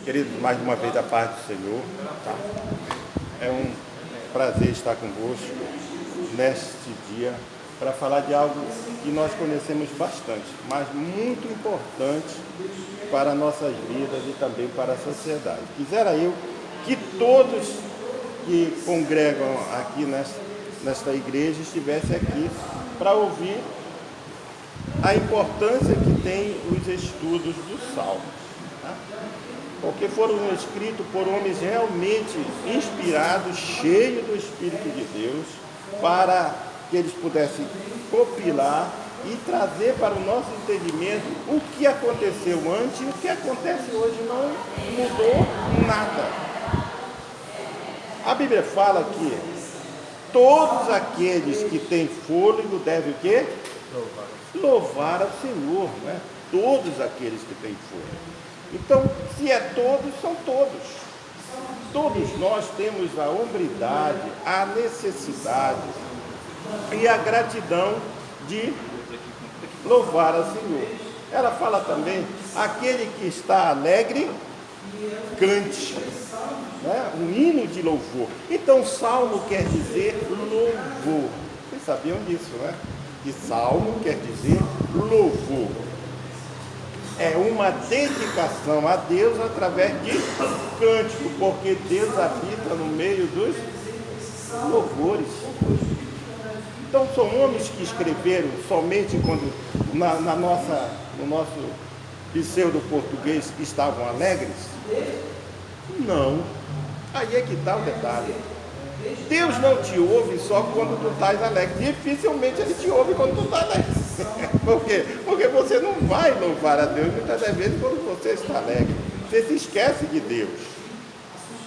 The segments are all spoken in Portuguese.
Queridos, mais uma vez a paz do Senhor, tá? É um prazer estar convosco neste dia para falar de algo que nós conhecemos bastante, mas muito importante para nossas vidas e também para a sociedade. Quisera eu que todos que congregam aqui nesta igreja estivessem aqui para ouvir a importância que tem os estudos dos Salmos, tá? Porque foram escritos por homens realmente inspirados, cheios do Espírito de Deus, para que eles pudessem compilar e trazer para o nosso entendimento o que aconteceu antes e o que acontece hoje. Não mudou nada. A Bíblia fala que todos aqueles que têm fôlego devem o quê? Louvar ao Senhor, né? Todos aqueles que têm fôlego. Então, se é todos, são todos. Todos nós temos a hombridade, a necessidade e a gratidão de louvar ao Senhor. Ela fala também, aquele que está alegre, cante, né? Um hino de louvor. Então, salmo quer dizer louvor. Vocês sabiam disso, né? Que salmo quer dizer louvor. É uma dedicação a Deus através de cântico, porque Deus habita no meio dos louvores. Então são homens que escreveram somente quando no nosso pseudo-português estavam alegres? Não. Aí é que está o detalhe. Deus não te ouve só quando tu estás alegre. Dificilmente Ele te ouve quando tu estás alegre. Por quê? Porque você não vai louvar a Deus muitas das vezes quando você está alegre. Você se esquece de Deus.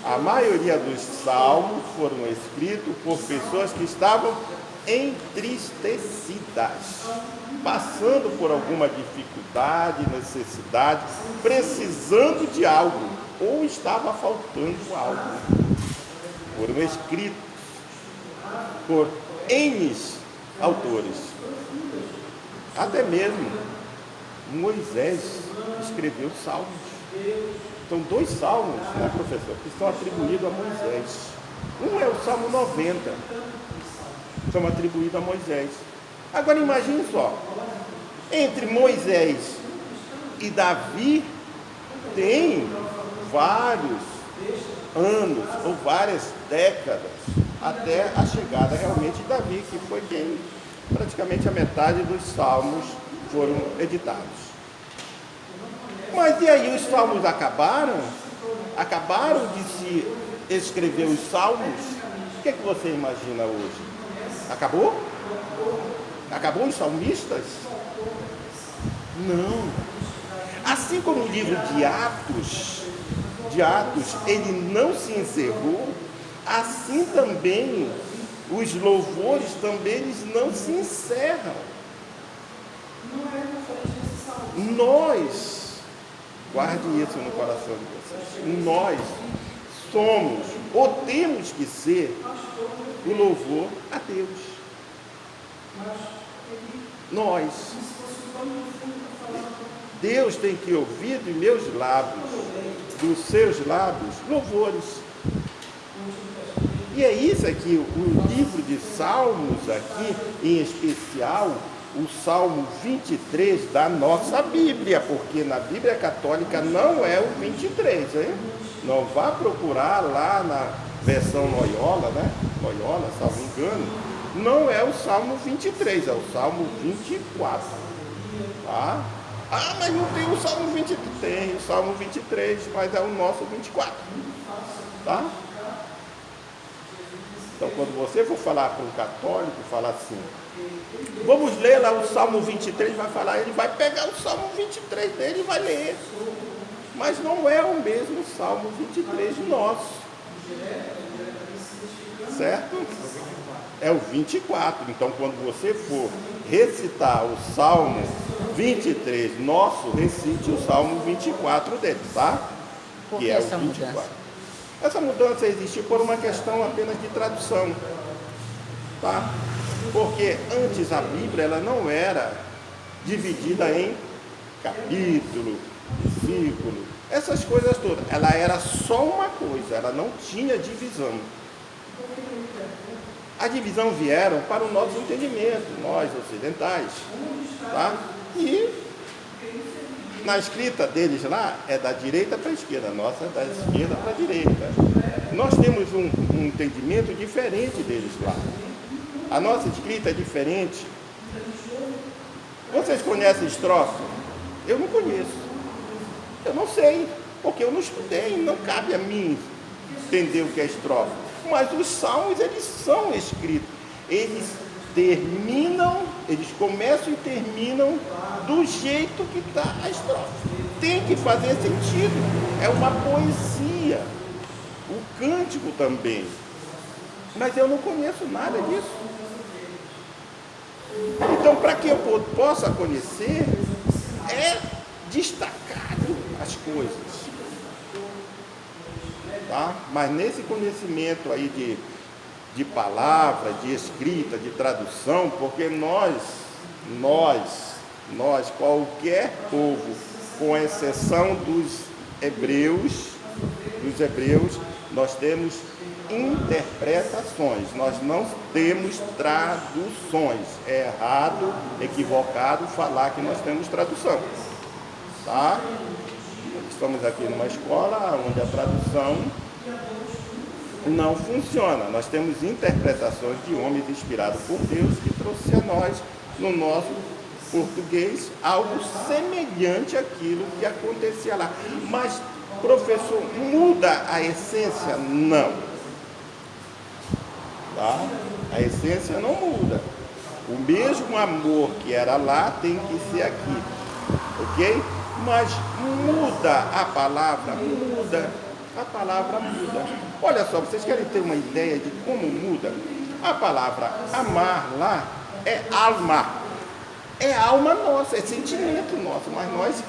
A maioria dos salmos foram escritos por pessoas que estavam entristecidas, passando por alguma dificuldade, necessidade, precisando de algo, ou estava faltando algo. Foram escritos por N autores. Até mesmo Moisés escreveu salmos. Então, 2 salmos, né, professor, que estão atribuídos a Moisés. Um é o Salmo 90, são atribuídos a Moisés. Agora imagine só, entre Moisés e Davi tem vários anos ou várias décadas até a chegada realmente de Davi, que foi quem praticamente a metade dos salmos foram editados. Mas e aí, os salmos acabaram? Acabaram de se escrever os salmos? O que é que você imagina hoje? Acabou? Acabou os salmistas? Não. Assim como o livro de Atos, ele não se encerrou, assim também os louvores também eles não se encerram. Nós, guarde isso no coração de vocês, nós somos, ou temos que ser, o louvor a Deus. Nós. Deus tem que ouvir dos meus lábios, dos seus lábios, louvores. E é isso aqui, o livro de Salmos aqui, em especial, o Salmo 23 da nossa Bíblia, porque na Bíblia Católica não é o 23, hein? Não vá procurar lá na versão Loyola, né? Loyola, salvo engano, não é o Salmo 23, é o Salmo 24, tá? Ah, mas não tem o Salmo 23, tem o Salmo 23, mas é o nosso 24, tá? Então, quando você for falar para um católico, fala assim, vamos ler lá o Salmo 23, vai falar, ele vai pegar o Salmo 23 dele e vai ler. Mas não é o mesmo Salmo 23 nosso. Certo? É o 24. Então, quando você for recitar o Salmo 23 nosso, recite o Salmo 24 dele, tá? Por que essa mudança? Essa mudança existiu por uma questão apenas de tradução, tá? Porque antes a Bíblia ela não era dividida em capítulo, versículo, essas coisas todas. Ela era só uma coisa, ela não tinha divisão. A divisão vieram para o nosso entendimento, nós ocidentais, tá? E na escrita deles lá é da direita para a esquerda, a nossa é da esquerda para a direita. Nós temos um entendimento diferente deles lá. A nossa escrita é diferente. Vocês conhecem estrofe? Eu não conheço. Eu não sei, porque eu não estudei, não cabe a mim entender o que é estrofe. Mas os salmos, eles são escritos. Eles terminam, eles começam e terminam do jeito que está a estrofe. Tem que fazer sentido. É uma poesia. O cântico também. Mas eu não conheço nada disso. Então, para que eu possa conhecer, é destacado as coisas. Tá? Mas nesse conhecimento aí de palavra, de escrita, de tradução, porque nós, qualquer povo, com exceção dos hebreus, nós temos interpretações, nós não temos traduções. É errado, equivocado falar que nós temos tradução. Tá? Estamos aqui numa escola onde a tradução não funciona. Nós temos interpretações de homens inspirados por Deus que trouxe a nós, no nosso português, algo semelhante àquilo que acontecia lá. Mas, professor, muda a essência? Não. Tá? A essência não muda. O mesmo amor que era lá tem que ser aqui. Ok? Mas muda a palavra, muda. A palavra muda. Olha só, vocês querem ter uma ideia de como muda? A palavra amar lá é alma. É alma nossa, é sentimento nosso, mas nós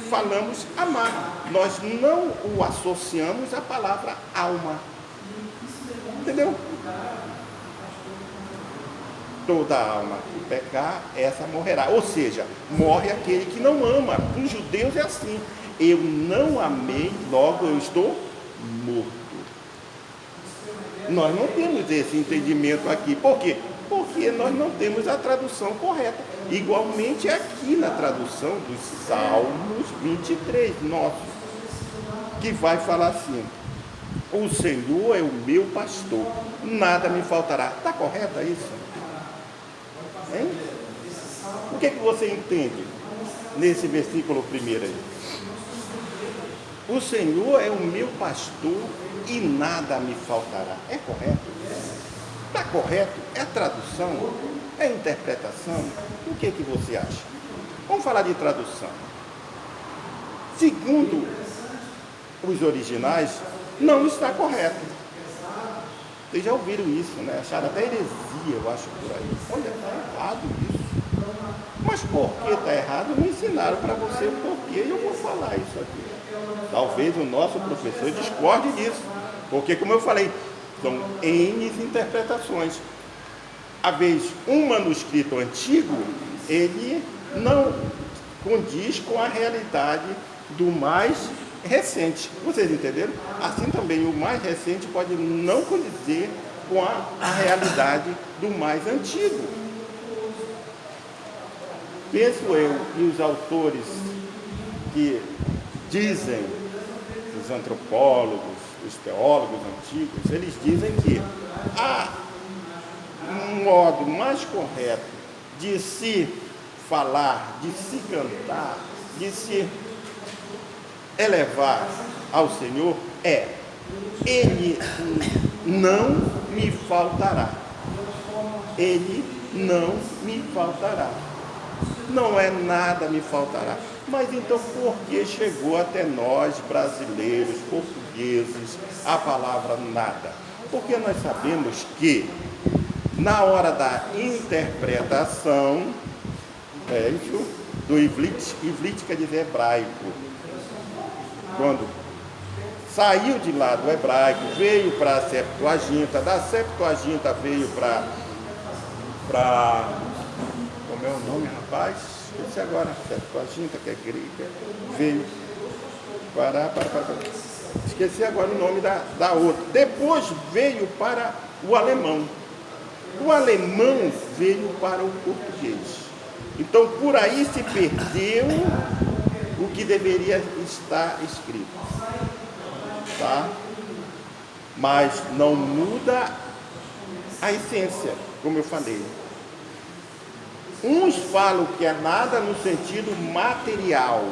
falamos amar. Nós não o associamos à palavra alma. Entendeu? Toda alma que pecar, essa morrerá. Ou seja, morre aquele que não ama. Para os judeus é assim. Eu não amei, logo eu estou morto. Nós não temos esse entendimento aqui. Por quê? Porque nós não temos a tradução correta. Igualmente aqui na tradução dos Salmos 23, nosso, que vai falar assim: o Senhor é o meu pastor, nada me faltará. Está correto isso? Hein? O que você entende nesse versículo primeiro aí? O Senhor é o meu pastor e nada me faltará. É correto? Está correto? É tradução? É interpretação? O que você acha? Vamos falar de tradução. Segundo os originais, não está correto. Vocês já ouviram isso, né? Acharam até heresia, eu acho, por aí. Olha, está errado isso. Mas por que está errado? Me ensinaram para você o porquê e eu vou falar isso aqui. Talvez o nosso professor discorde disso. Porque, como eu falei, são N interpretações. Às vezes, um manuscrito antigo, ele não condiz com a realidade do mais recente. Vocês entenderam? Assim também, o mais recente pode não condizer com a realidade do mais antigo. Penso eu que os autores que dizem, os antropólogos, os teólogos antigos, eles dizem que há um modo mais correto de se falar, de se cantar, de se elevar ao Senhor é: Ele não me faltará. Ele não me faltará. Não é nada me faltará. Mas então por que chegou até nós, brasileiros, portugueses, a palavra nada? Porque nós sabemos que na hora da interpretação, do Ivlit quer dizer hebraico, quando saiu de lá do hebraico, veio para a Septuaginta, da Septuaginta veio para como é o nome, rapaz? Esqueci agora, Septuaginta, que é grega, veio Para. Esqueci agora o nome da outra. Depois veio para o alemão. O alemão veio para o português. Então, por aí se perdeu o que deveria estar escrito. Tá? Mas não muda a essência, como eu falei. Uns falam que é nada no sentido material.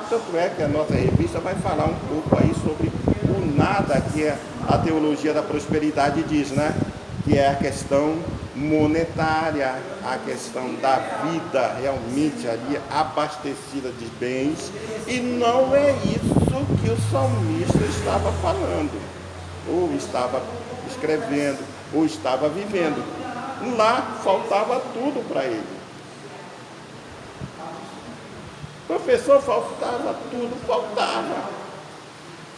Tanto é que a nossa revista vai falar um pouco aí sobre o nada, que é a teologia da prosperidade diz, né? Que é a questão monetária, a questão da vida realmente ali abastecida de bens, e não é isso que o salmista estava falando, ou estava escrevendo, ou estava vivendo. Lá faltava tudo para ele. Professor, faltava tudo, faltava.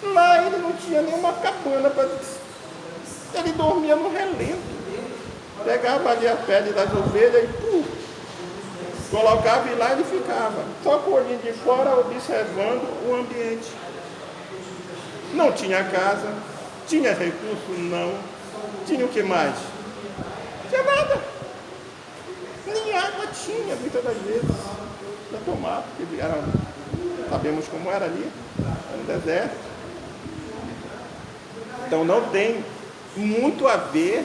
Lá ele não tinha nenhuma cabana para... Ele dormia no relento. Pegava ali a pele das ovelhas e colocava e lá ele ficava. Só com o olhinho de fora observando o ambiente. Não tinha casa, tinha recurso, não. Tinha o que mais? Não tinha nada. Nem água tinha, muitas das vezes, para tomar, porque sabemos como era ali, era um deserto. Então não tem muito a ver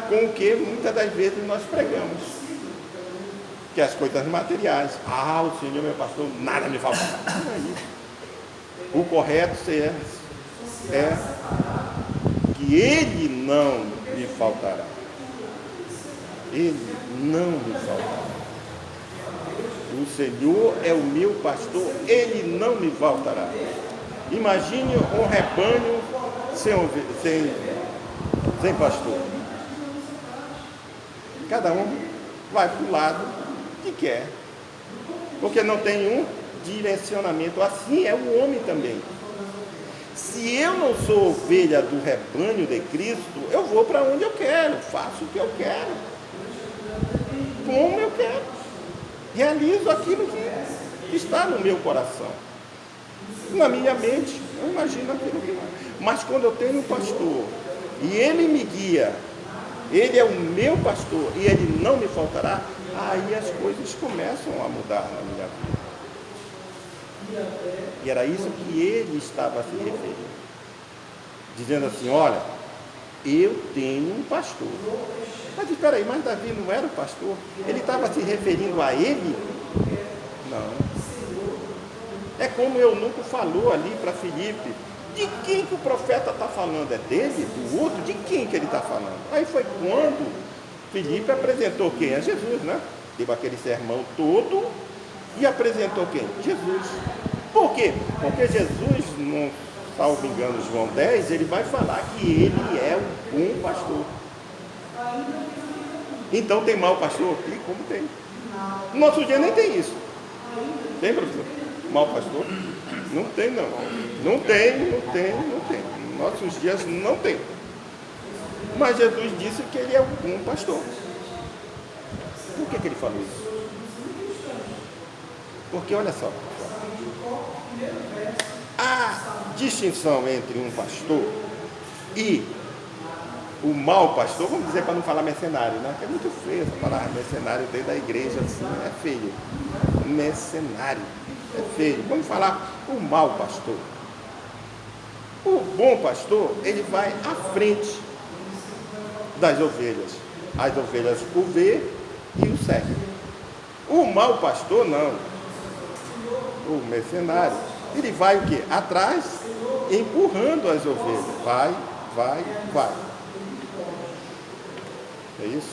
com o que muitas das vezes nós pregamos, que é as coisas materiais. O Senhor meu pastor, nada me falta. Não é isso. O correto é que Ele não me faltará. Ele não me faltará. O Senhor é o meu pastor, Ele não me faltará. Imagine um rebanho sem pastor. Cada um vai para o lado que quer, porque não tem um direcionamento. Assim é o homem também. Se eu não sou ovelha do rebanho de Cristo, eu vou para onde eu quero, faço o que eu quero, como eu quero, realizo aquilo que está no meu coração, na minha mente, eu imagino aquilo que... Mas quando eu tenho um pastor e ele me guia, ele é o meu pastor e ele não me faltará, aí as coisas começam a mudar na minha vida. E era isso que ele estava se referindo, dizendo assim: olha, eu tenho um pastor. Mas espera aí, mas Davi não era o pastor? Ele estava se referindo a ele? Não. É como o eunuco falou ali para Filipe: de quem que o profeta está falando? É dele? Do outro? De quem que ele está falando? Aí foi quando Filipe apresentou quem? É Jesus, né? Deu aquele sermão todo e apresentou quem? Jesus. Por quê? Porque Jesus, não salvo engano, João 10, ele vai falar que ele é um bom pastor. Então tem mau pastor? E como tem? No nosso dia nem tem isso. Tem, professor? Mau pastor? Não tem, não. Não tem. Nos nossos dias não tem. Mas Jesus disse que ele é um bom pastor. Por que ele falou isso? Porque, olha só, a distinção entre um pastor e o mau pastor, vamos dizer, para não falar mercenário, né? Que é muito feio essa palavra mercenário dentro da igreja, assim, é feio. Mercenário, é feio. Vamos falar o mau pastor. O bom pastor, ele vai à frente das ovelhas. As ovelhas o vê e o seguem. O mau pastor, não. O mercenário, ele vai o quê? Atrás, empurrando as ovelhas. Vai. É isso?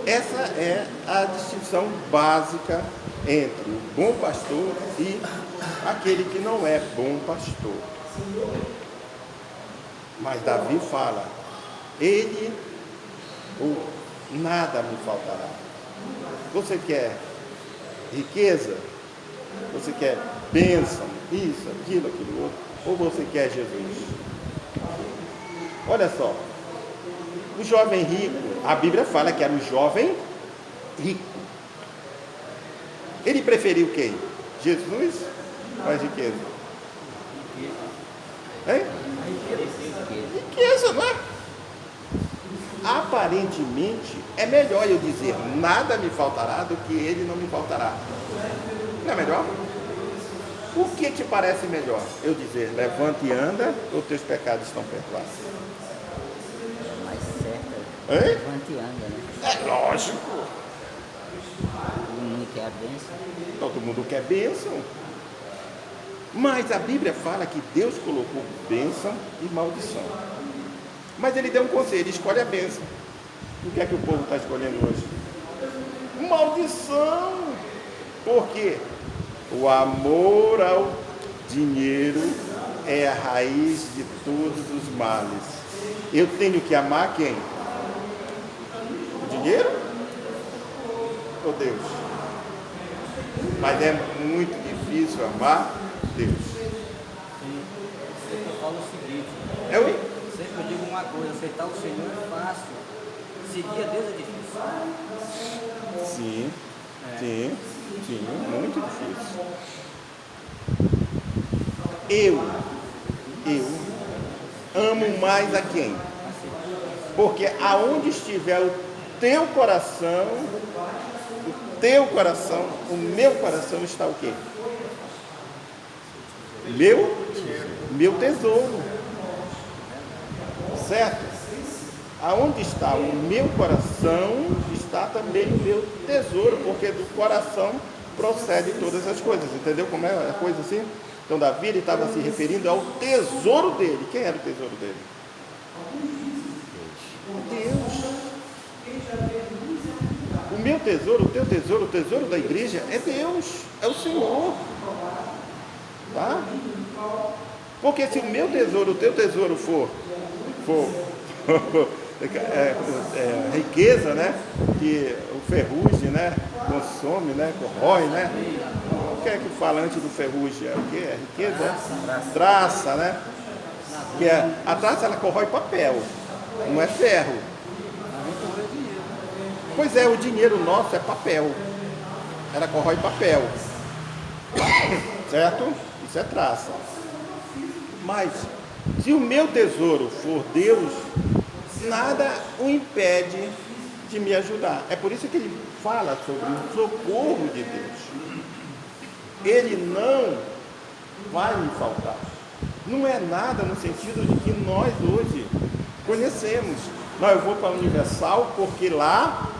Essa é a distinção básica entre o bom pastor e aquele que não é bom pastor. Mas Davi fala: ele, ou nada me faltará. Você quer riqueza? Você quer bênção? Isso, aquilo, aquilo outro? Ou você quer Jesus? Olha só, o jovem rico, a Bíblia fala que era o jovem rico. Ele preferiu quem? Jesus ou a riqueza? Hein? Riqueza, não é? Aparentemente, é melhor eu dizer nada me faltará do que ele não me faltará. Não é melhor? O que te parece melhor? Eu dizer, levanta e anda, ou teus pecados estão perdoados? É mais certo. Hein? Levante e anda, né? É lógico. Todo mundo quer a bênção. Todo mundo quer bênção. Mas a Bíblia fala que Deus colocou bênção e maldição. Mas ele deu um conselho, escolhe a bênção. O que é que o povo está escolhendo hoje? Maldição. Por quê? O amor ao dinheiro é a raiz de todos os males. Eu tenho que amar quem? O dinheiro ou Deus? Mas é muito difícil amar Deus. Eu falo o seguinte, É o sempre eu digo uma coisa, aceitar o Senhor é fácil, seguir a Deus é difícil. Sim, sim, muito difícil. Eu amo mais a quem? Porque aonde estiver o teu coração, o meu coração está o quê? Meu tesouro. Certo? Aonde está o meu coração, está também o meu tesouro, porque do coração procede todas as coisas. Entendeu como é a coisa assim? Então Davi estava se referindo ao tesouro dele. Quem era o tesouro dele? Deus. O meu tesouro, o teu tesouro, o tesouro da igreja é Deus, é o Senhor. Tá? Porque se o meu tesouro, o teu tesouro for riqueza, né? Que o ferrugem, né? Consome, né? Corrói, né? O que é que fala antes do ferrugem? É o que? É riqueza? Traça, né? Que a traça ela corrói papel, não é ferro. Pois é, o dinheiro nosso é papel. Ela corrói papel. Certo? Isso é traça. Mas se o meu tesouro for Deus, nada o impede de me ajudar. É por isso que ele fala sobre o socorro de Deus. Ele não vai me faltar. Não é nada no sentido de que nós hoje conhecemos. Não, eu vou para a Universal porque lá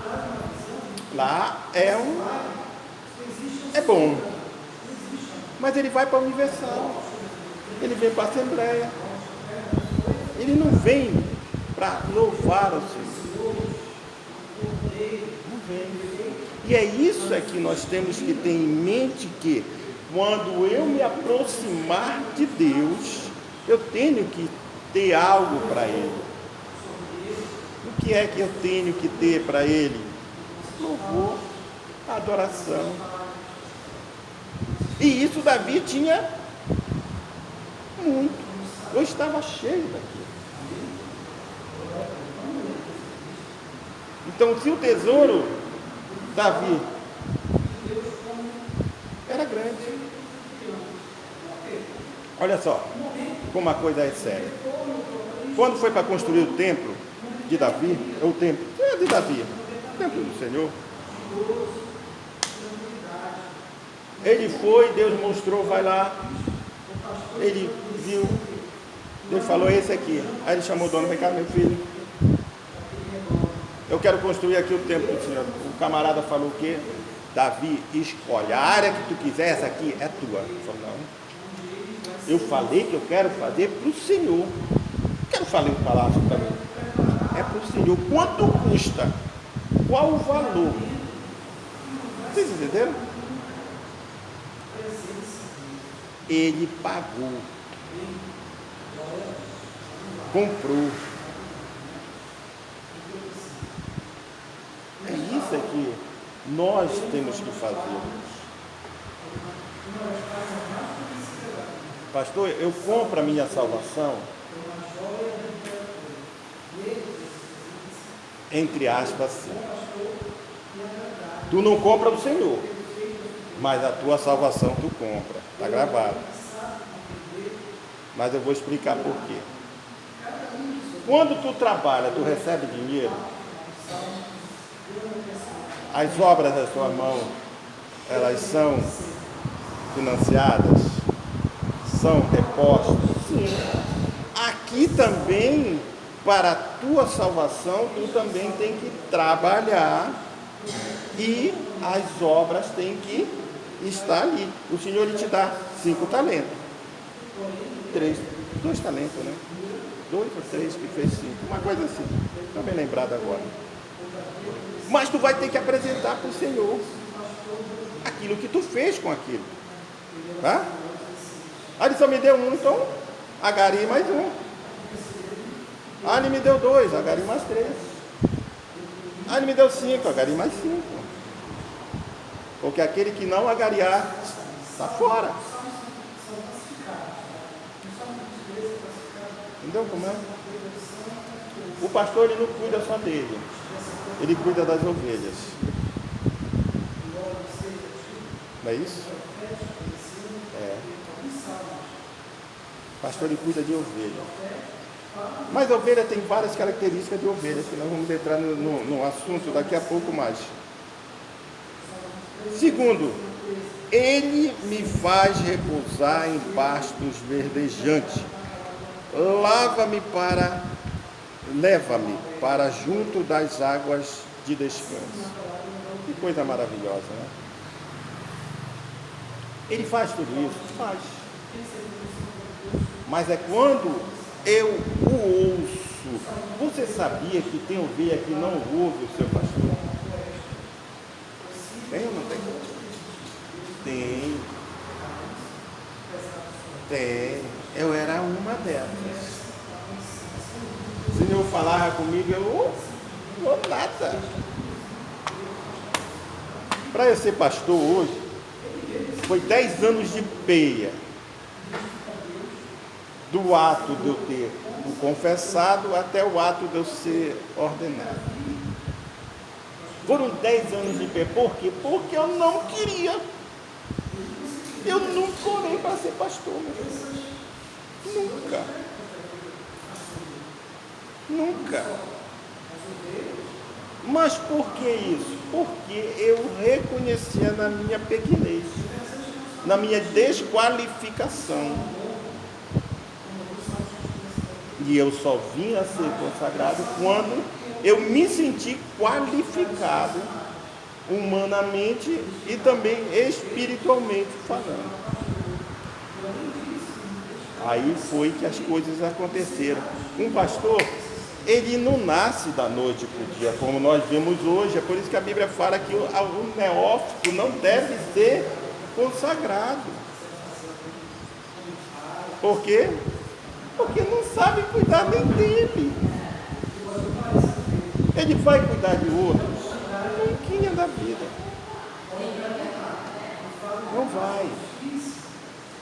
é bom. Mas ele vai para a Universal. Ele vem para a Assembleia. Ele não vem para louvar o Senhor. Não vem. E é isso que nós temos que ter em mente, que quando eu me aproximar de Deus, eu tenho que ter algo para Ele. O que é que eu tenho que ter para Ele? Louvor, adoração. E isso Davi tinha muito. Eu estava cheio daquilo. Então, se o tesouro Davi era grande. Olha só, como a coisa é séria. Quando foi para construir o templo de Davi, o templo de Davi, o templo do Senhor, ele foi, Deus mostrou, vai lá, ele viu, Deus falou, esse aqui. Aí ele chamou o dono, vem cá, meu filho, eu quero construir aqui o templo do Senhor. O camarada falou o quê? Davi, escolhe, a área que tu quiser, essa aqui é tua. Ele falou, não, eu falei que eu quero fazer para o Senhor. Não quero fazer um palácio para mim. É para o Senhor. Quanto custa? Qual o valor? Vocês entenderam? Ele pagou. Comprou. É isso que nós temos que fazer. Pastor, eu compro a minha salvação, entre aspas, sim. Tu não compra do Senhor, mas a tua salvação tu compra. Está gravado. Mas eu vou explicar por quê. Quando tu trabalha, tu recebe dinheiro, as obras da sua mão, elas são financiadas, são repostas. Sim. Aqui também, para a tua salvação, tu também tem que trabalhar e as obras têm que estar ali. O Senhor ele te dá 5 talentos. 2 talentos, né? 2 ou 3 que fez 5, uma coisa assim. Não bem lembrado agora. Mas tu vai ter que apresentar para o Senhor aquilo que tu fez com aquilo. Tá? Ah, ele só me deu 1, então agari mais 1. Ah, ele me deu 2, agari mais 3. Ah, ele me deu 5, agari mais 5. Porque aquele que não agariar está fora. Entendeu como é? O pastor ele não cuida só dele, ele cuida das ovelhas. Não é isso? É. O pastor ele cuida de ovelha. Mas a ovelha tem várias características de ovelhas, que nós vamos entrar no assunto daqui a pouco mais. Segundo, ele me faz repousar em pastos verdejantes. Leva-me para junto das águas de descanso. Que coisa maravilhosa, né? Ele faz tudo isso? Faz. Mas é quando eu o ouço. Você sabia que tem ovelha que não ouve o seu pastor? Tem ou não tem? Tem. Tem. Eu era uma delas. O Senhor falava comigo, eu não nada. Para eu ser pastor hoje, foi 10 anos de peia. Do ato de eu ter o confessado até o ato de eu ser ordenado. Foram 10 anos de peia. Por quê? Porque eu não queria. Eu nunca orei para ser pastor, meu Deus. Nunca. Nunca. Mas por que isso? Porque eu reconhecia na minha pequenez, na minha desqualificação. E eu só vim a ser consagrado quando eu me senti qualificado, humanamente e também espiritualmente falando. Aí foi que as coisas aconteceram. Um pastor, ele não nasce da noite para o dia, como nós vemos hoje. É por isso que a Bíblia fala que o neófito não deve ser consagrado. Por quê? Porque não sabe cuidar nem dele. Ele vai cuidar de outros? Nunca da vida. Não vai.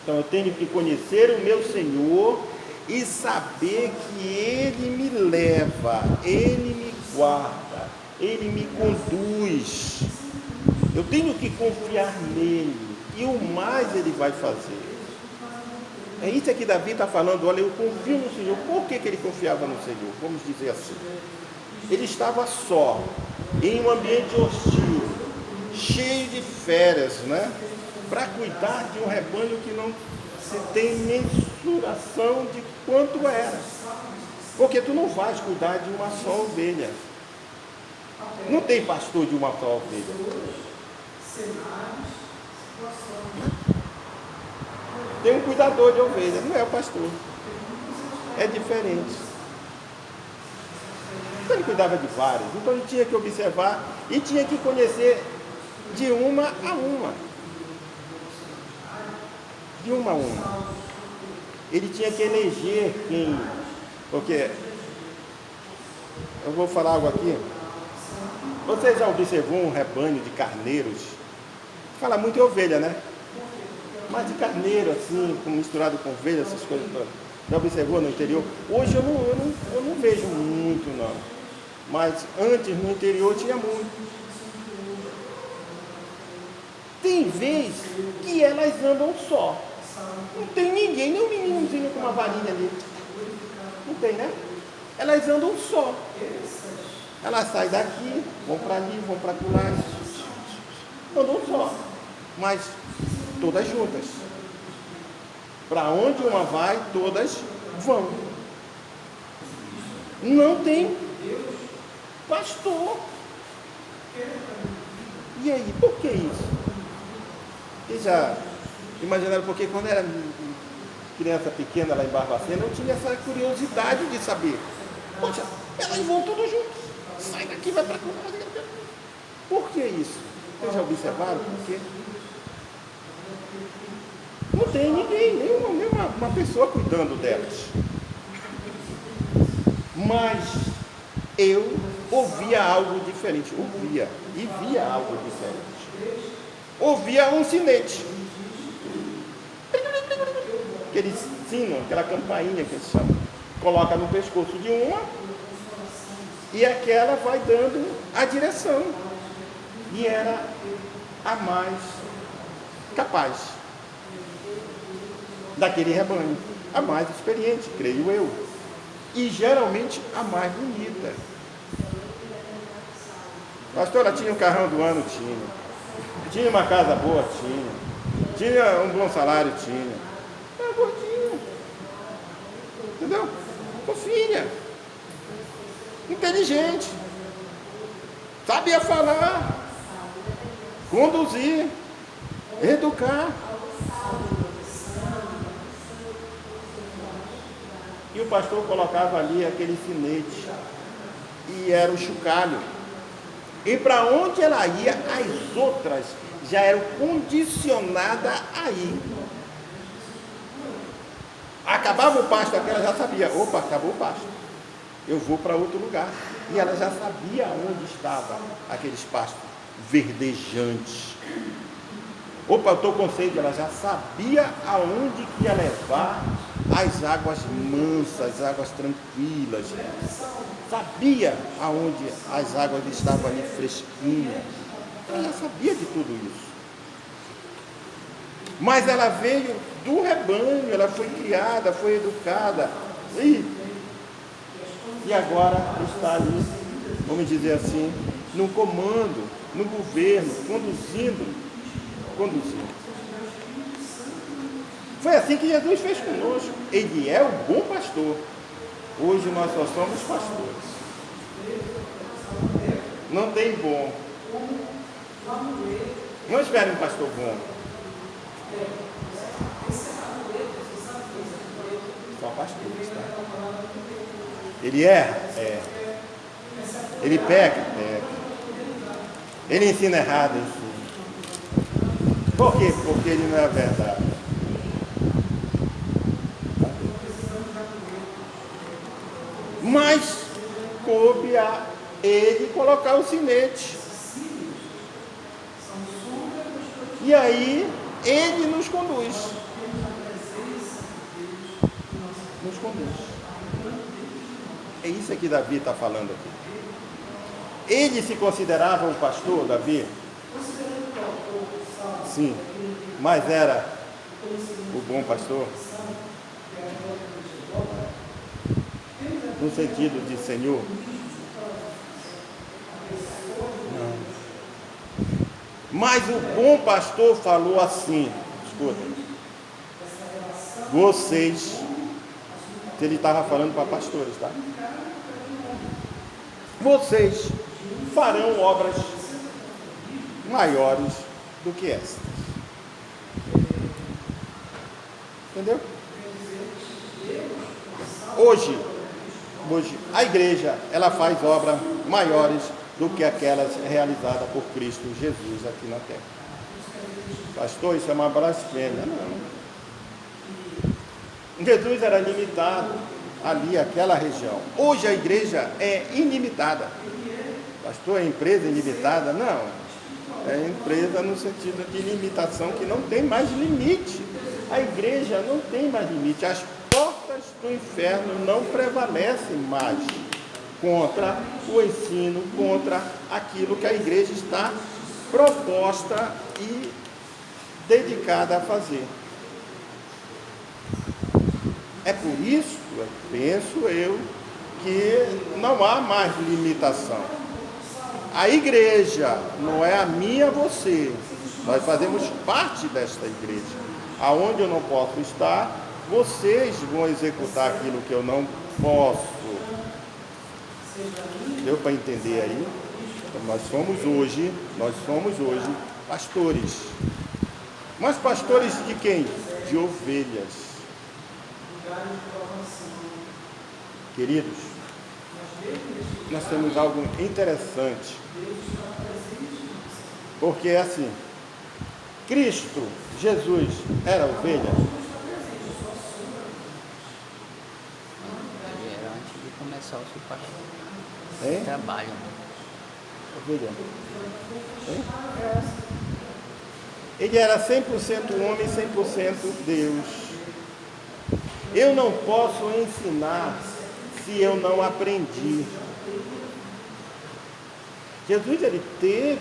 Então eu tenho que conhecer o meu Senhor e saber que Ele me leva, Ele me guarda, Ele me conduz. Eu tenho que confiar nele e o mais Ele vai fazer. É isso que Davi está falando. Olha, eu confio no Senhor. Por que ele confiava no Senhor? Vamos dizer assim. Ele estava só, em um ambiente hostil, cheio de feras, né? Para cuidar de um rebanho que não se tem mensuração de quanto era. Porque tu não vais cuidar de uma só ovelha. Não tem pastor de uma só ovelha. Tem um cuidador de ovelha, não é o pastor. É diferente. Então ele cuidava de várias. Então ele tinha que observar e tinha que conhecer de uma a uma. De uma a uma. Ele tinha que eleger quem. Porque eu vou falar algo aqui. Você já observou um rebanho de carneiros? Fala muito em ovelha, né? Mas de carneiro, assim, misturado com ovelha, essas coisas todas. Já observou no interior? Hoje eu não vejo muito, não. Mas antes, no interior, tinha muito. Tem tem vez que elas andam só. Não tem ninguém, nem um meninozinho com uma varinha ali. Não tem, né? Elas andam só. Elas saem daqui, vão para ali, vão para lá. Andam só. Mas todas juntas. Para onde uma vai, todas vão. Não tem pastor. E aí, por que isso? Vocês já imaginaram porque quando era criança pequena lá em Barbacena, eu tinha essa curiosidade de saber. Poxa, elas vão todas juntas. Sai daqui, vai para cá. Por que isso? Vocês já observaram por quê? Não tem ninguém, nenhuma uma pessoa cuidando delas. Mas eu ouvia algo diferente. Ouvia e via algo diferente. Ouvia um sinete. Aquele sino, aquela campainha que eles chamam. Coloca no pescoço de uma e aquela vai dando a direção. E era a mais capaz daquele rebanho, a mais experiente, creio eu, e geralmente a mais bonita. Pastora, tinha um carrão do ano? Tinha uma casa boa? Tinha um bom salário? Tinha. Era gordinha, entendeu? Fofinha, inteligente, sabia falar, conduzir, educar. E o pastor colocava ali aquele sinete, e era o chocalho. E para onde ela ia, as outras já eram condicionadas a ir. Acabava o pasto, aquela já sabia, opa, acabou o pasto, eu vou para outro lugar. E ela já sabia onde estava aqueles pastos verdejantes. Opa, eu estou com sede, ela já sabia aonde que ia levar as águas mansas, as águas tranquilas. Sabia aonde as águas estavam ali fresquinhas. Ela já sabia de tudo isso. Mas ela veio do rebanho, ela foi criada, foi educada. E agora está ali, vamos dizer assim, no comando, no governo, conduzindo. Foi assim que Jesus fez conosco. Ele é o bom pastor. Hoje nós só somos pastores. Não tem bom. Não espere um pastor bom. Só pastores, tá? Ele erra? É. Ele peca? Peca. Ele ensina errado? Ensina. Por quê? Porque ele não é verdade. Mas coube a ele colocar o sinete. E aí ele nos conduz. Nos conduz. É isso que Davi está falando aqui. Ele se considerava um pastor, Davi? Sim. Mas era o bom pastor? No sentido de Senhor? Não. Mas o bom pastor falou assim, escuta, vocês, ele estava falando para pastores, tá? Vocês farão obras maiores do que estas. Entendeu? Hoje a igreja, ela faz obras maiores do que aquelas realizadas por Cristo Jesus aqui na terra. Pastor, isso é uma blasfêmia. Não. Jesus era limitado ali, aquela região. Hoje a igreja é ilimitada. Pastor, é empresa ilimitada? Não. É empresa no sentido de limitação, que não tem mais limite. A igreja não tem mais limite. As portas do inferno não prevalecem mais contra o ensino, contra aquilo que a igreja está proposta e dedicada a fazer. É por isso, penso eu, que não há mais limitação. A igreja não é a minha, você. Nós fazemos parte desta igreja. Aonde eu não posso estar, vocês vão executar aquilo que eu não posso. Deu para entender aí? Então, nós somos hoje pastores. Mas pastores de quem? De ovelhas. Queridos, nós temos algo interessante. Porque é assim, Cristo, Jesus, era ovelha? Ele era antes de começar o seu pastor. Hein? Trabalho. Ovelha. Hein? Ele era 100% homem, 100% Deus. Eu não posso ensinar se eu não aprendi. Jesus, ele teve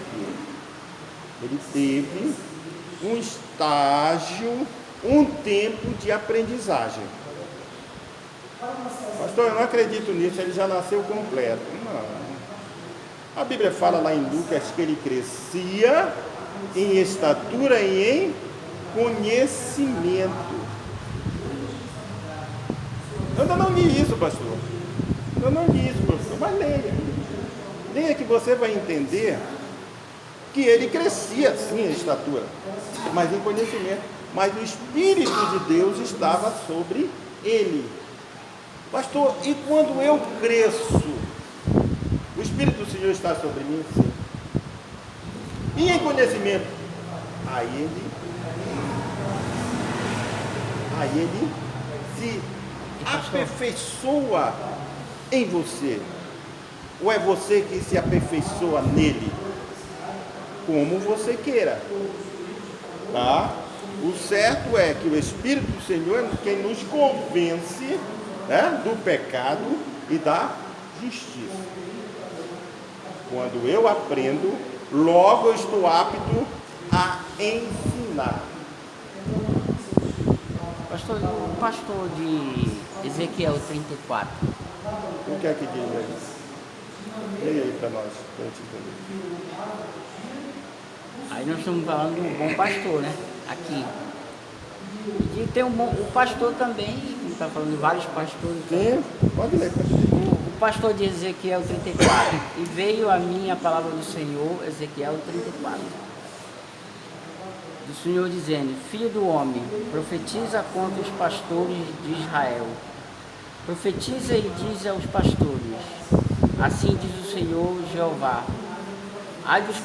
um estágio, um tempo de aprendizagem. Pastor, eu não acredito nisso, ele já nasceu completo. Não. A Bíblia fala lá em Lucas que ele crescia em estatura e em conhecimento. Eu ainda não li isso, pastor. Mas leia. Leia que você vai entender que ele crescia sim em estatura, mas em conhecimento. Mas o Espírito de Deus estava sobre ele. Pastor, e quando eu cresço, o Espírito do Senhor está sobre mim? Sim. E em conhecimento? Aí ele se aperfeiçoa em você. Ou é você que se aperfeiçoa nele? Como você queira. Tá? O certo é que o Espírito do Senhor é quem nos convence, né, do pecado e da justiça. Quando eu aprendo, logo eu estou apto a ensinar. Pastor, o pastor de Ezequiel 34. O que é que diz aí? Leia aí para nós, para a gente entender. Aí nós estamos falando de um bom pastor, né? Aqui. E tem o pastor também, a gente está falando de vários pastores. Sim, pode ler. O pastor de Ezequiel 34. E veio a mim a palavra do Senhor, Ezequiel 34. Do Senhor dizendo: Filho do homem, profetiza contra os pastores de Israel. Profetiza e diz aos pastores: Assim diz o Senhor Jeová: Ai dos